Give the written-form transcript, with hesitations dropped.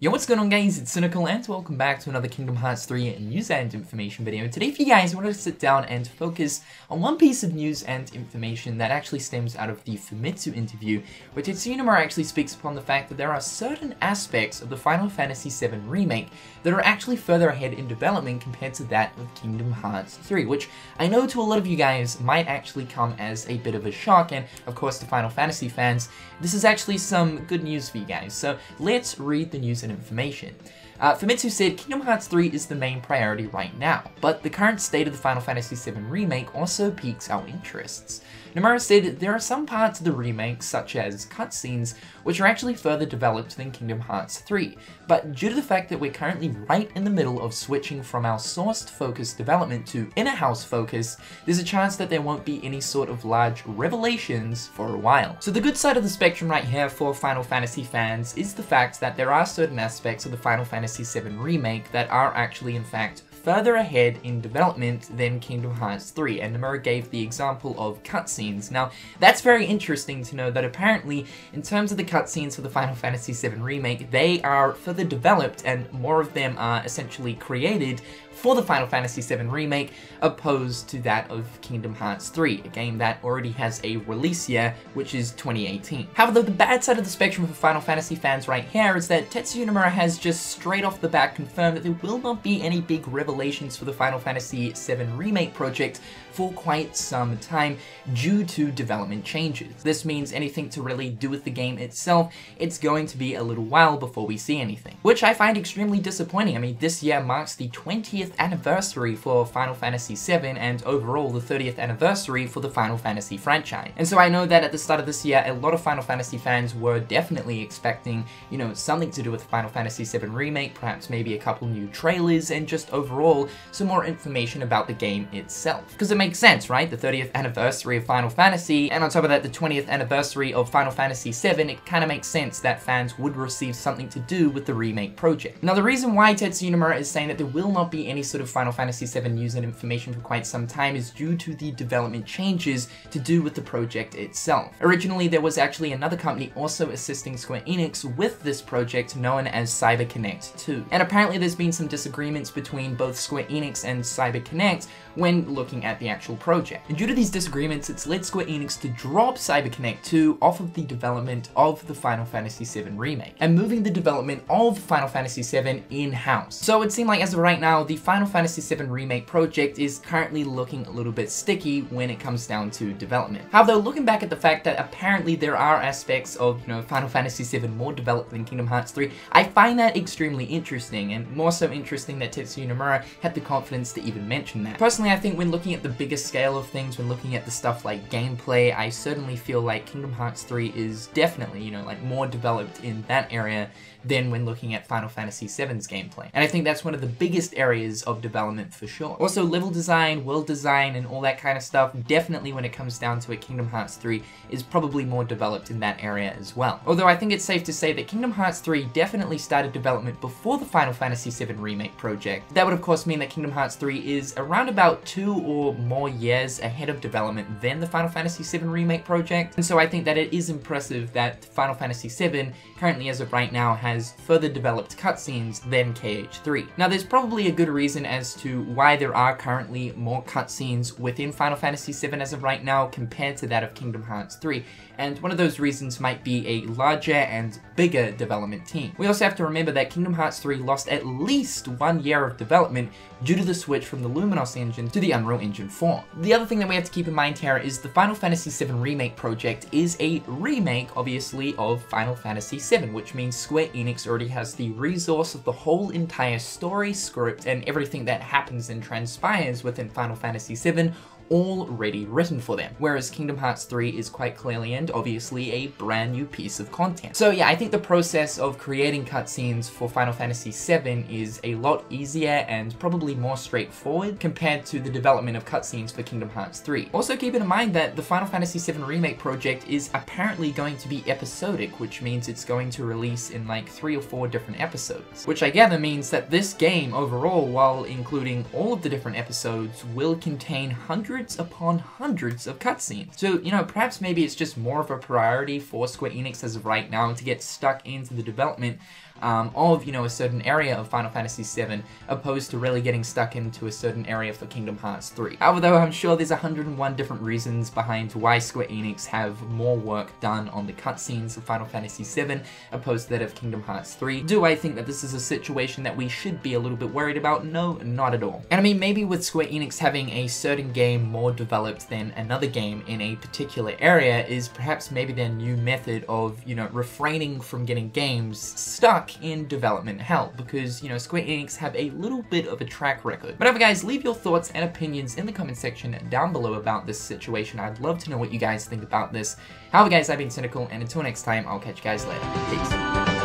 Yo, what's going on guys, it's Cynical and welcome back to another Kingdom Hearts 3 news and information video. Today for you guys, I wanted to sit down and focus on one piece of news and information that actually stems out of the Famitsu interview, where Tetsuya Nomura actually speaks upon the fact that there are certain aspects of the Final Fantasy VII Remake that are actually further ahead in development compared to that of Kingdom Hearts 3, which I know to a lot of you guys might actually come as a bit of a shock, and of course to Final Fantasy fans, this is actually some good news for you guys. So let's read the news and information. Famitsu said, Kingdom Hearts 3 is the main priority right now, but the current state of the Final Fantasy VII Remake also piques our interests. Nomura said there are some parts of the remake, such as cutscenes, which are actually further developed than Kingdom Hearts 3, but due to the fact that we're currently right in the middle of switching from our sourced focus development to in-house focus, there's a chance that there won't be any sort of large revelations for a while. So the good side of the spectrum right here for Final Fantasy fans is the fact that there are certain aspects of the Final Fantasy VII Remake that are actually in fact further ahead in development than Kingdom Hearts 3, and Nomura gave the example of cutscenes. Now, that's very interesting to know that apparently, in terms of the cutscenes for the Final Fantasy VII Remake, they are further developed and more of them are essentially created for the Final Fantasy VII Remake, opposed to that of Kingdom Hearts 3, a game that already has a release year, which is 2018. However, the bad side of the spectrum for Final Fantasy fans right here is that Tetsuya Nomura has just straight off the bat confirmed that there will not be any big revelations for the Final Fantasy VII Remake project for quite some time due to development changes. This means anything to really do with the game itself, it's going to be a little while before we see anything, which I find extremely disappointing. I mean, this year marks the 20th anniversary for Final Fantasy VII and overall the 30th anniversary for the Final Fantasy franchise. And so I know that at the start of this year, a lot of Final Fantasy fans were definitely expecting, you know, something to do with Final Fantasy VII Remake, perhaps maybe a couple new trailers and just overall some more information about the game itself. Because it makes sense, right? The 30th anniversary of Final Fantasy, and on top of that, the 20th anniversary of Final Fantasy VII, it kind of makes sense that fans would receive something to do with the remake project. Now, the reason why Tetsuya Nomura is saying that there will not be any sort of Final Fantasy VII news and information for quite some time is due to the development changes to do with the project itself. Originally, there was actually another company also assisting Square Enix with this project known as CyberConnect 2. And apparently there's been some disagreements between both Square Enix and CyberConnect when looking at the actual project. And due to these disagreements, it's led Square Enix to drop CyberConnect 2 off of the development of the Final Fantasy VII Remake, and moving the development of Final Fantasy VII in-house. So it seemed like as of right now, the Final Fantasy VII Remake project is currently looking a little bit sticky when it comes down to development. However, looking back at the fact that apparently there are aspects of, you know, Final Fantasy VII more developed than Kingdom Hearts 3, I find that extremely interesting, and more so interesting that Tetsuya Nomura had the confidence to even mention that. Personally, I think when looking at the bigger scale of things, when looking at the stuff like gameplay, I certainly feel like Kingdom Hearts 3 is definitely, you know, like more developed in that area than when looking at Final Fantasy VII's gameplay. And I think that's one of the biggest areas of development for sure. Also, level design, world design, and all that kind of stuff, definitely when it comes down to it, Kingdom Hearts 3 is probably more developed in that area as well. Although I think it's safe to say that Kingdom Hearts 3 definitely started development before the Final Fantasy VII Remake project. That would of course mean that Kingdom Hearts 3 is around about 2 or more years ahead of development than the Final Fantasy VII Remake project. And so I think that it is impressive that Final Fantasy VII, currently as of right now, has further developed cutscenes than KH3. Now, there's probably a good reason as to why there are currently more cutscenes within Final Fantasy VII as of right now compared to that of Kingdom Hearts 3, and one of those reasons might be a larger and bigger development team. We also have to remember that Kingdom Hearts 3 lost at least 1 year of development due to the switch from the Luminos engine to the Unreal Engine 4. The other thing that we have to keep in mind here is the Final Fantasy VII Remake project is a remake, obviously, of Final Fantasy VII, which means Square Enix already has the resource of the whole entire story, script, and everything that happens and transpires within Final Fantasy VII already written for them, whereas Kingdom Hearts 3 is quite clearly and obviously a brand new piece of content. So yeah, I think the process of creating cutscenes for Final Fantasy VII is a lot easier and probably more straightforward compared to the development of cutscenes for Kingdom Hearts 3. Also keep in mind that the Final Fantasy VII Remake project is apparently going to be episodic, which means it's going to release in like 3 or 4 different episodes, which I gather means that this game overall, while including all of the different episodes, will contain hundreds hundreds upon hundreds of cutscenes. So, you know, perhaps maybe it's just more of a priority for Square Enix as of right now to get stuck into the development of, you know, a certain area of Final Fantasy VII, opposed to really getting stuck into a certain area for Kingdom Hearts 3. Although I'm sure there's 101 different reasons behind why Square Enix have more work done on the cutscenes of Final Fantasy VII opposed to that of Kingdom Hearts 3. Do I think that this is a situation that we should be a little bit worried about? No, not at all. And I mean, maybe with Square Enix having a certain game more developed than another game in a particular area is perhaps maybe their new method of, you know, refraining from getting games stuck in development hell, because, you know, Square Enix have a little bit of a track record. But guys, leave your thoughts and opinions in the comment section down below about this situation. I'd love to know what you guys think about this. However guys, I've been Cynical, and until next time, I'll catch you guys later. Peace.